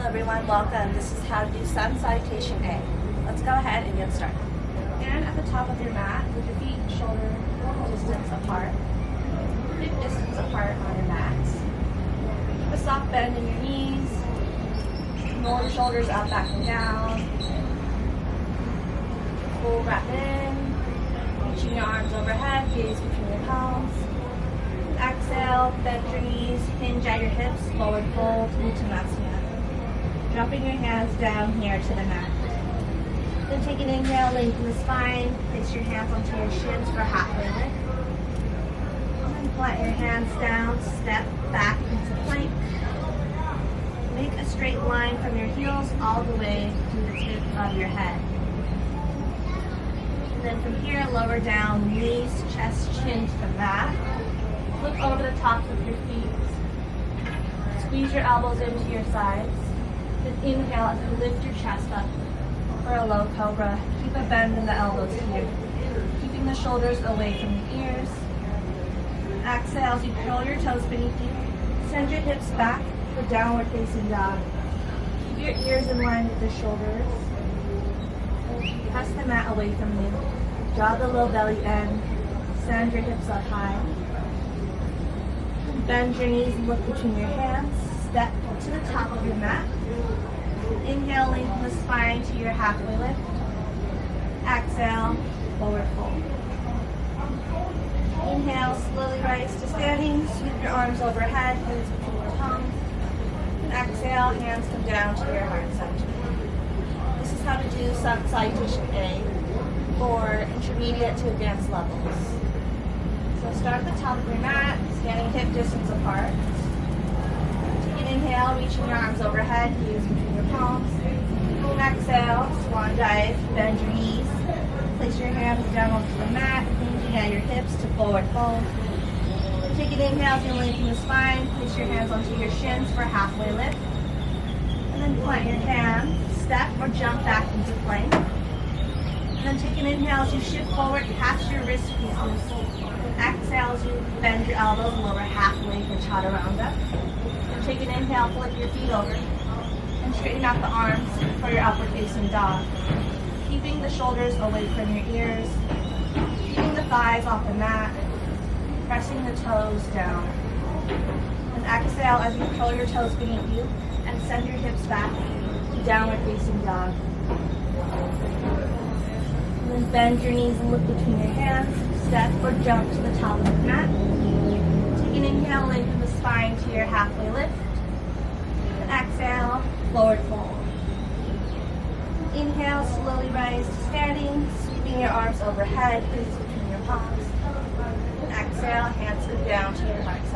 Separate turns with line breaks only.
everyone, welcome. This is how to do sun salutation A. Let's go ahead and get started. And at the top of your mat, with your feet shoulder distance apart, hip distance apart on your mat. Keep a soft bend in your knees. Roll your shoulders up, back and down. Full breath in. Reaching your arms overhead, gaze between your palms. Exhale, bend your knees, hinge at your hips, forward fold, Uttanasana. Dropping your hands down here to the mat. Then take an inhale, lengthen the spine, place your hands onto your shins for halfway lift. And then flat your hands down, step back into plank. Make a straight line from your heels all the way to the tip of your head. And then from here, lower down, knees, chest, chin to the mat. Look over the tops of your feet. Squeeze your elbows into your sides. Then inhale as you lift your chest up for a low cobra. Keep a bend in the elbows here. Keeping the shoulders away from the ears. Exhale as you curl your toes beneath you. Send your hips back for downward facing dog. Keep your ears in line with the shoulders. Press the mat away from you. Draw the low belly in. Send your hips up high. Bend your knees and look between your hands. Step to the top of your mat. Inhale, lengthen the spine to your halfway lift. Exhale, forward fold. Inhale, slowly rise to standing. Sweep your arms overhead, hands between your palms. And exhale, hands come down to your heart center. This is how to do sun salutation A for intermediate to advanced levels. So start at the top of your mat, standing hip distance apart. Take an inhale, reaching your arms overhead, gaze between your palms. And exhale, swan dive, bend your knees. Place your hands down onto the mat, hinging at your hips to forward fold. Take an inhale to lengthen the spine, place your hands onto your shins for halfway lift. And then plant your hands, step or jump back into plank. And then take an inhale as you shift forward past your wrist pieces. Exhale as you bend your elbows lower halfway for chaturanga. And take an inhale, flip your feet over. And straighten out the arms for your upward facing dog. Keeping the shoulders away from your ears. Keeping the thighs off the mat. Pressing the toes down. And exhale as you curl your toes beneath you and send your hips back to downward facing dog. And then bend your knees and look between your hands. Step or jump to the top of the mat. Take an inhale, lengthen the spine to your halfway lift. And exhale, forward fold. Inhale, slowly rise to standing, sweeping your arms overhead, gaze between your palms. And exhale, hands come down to your heart center.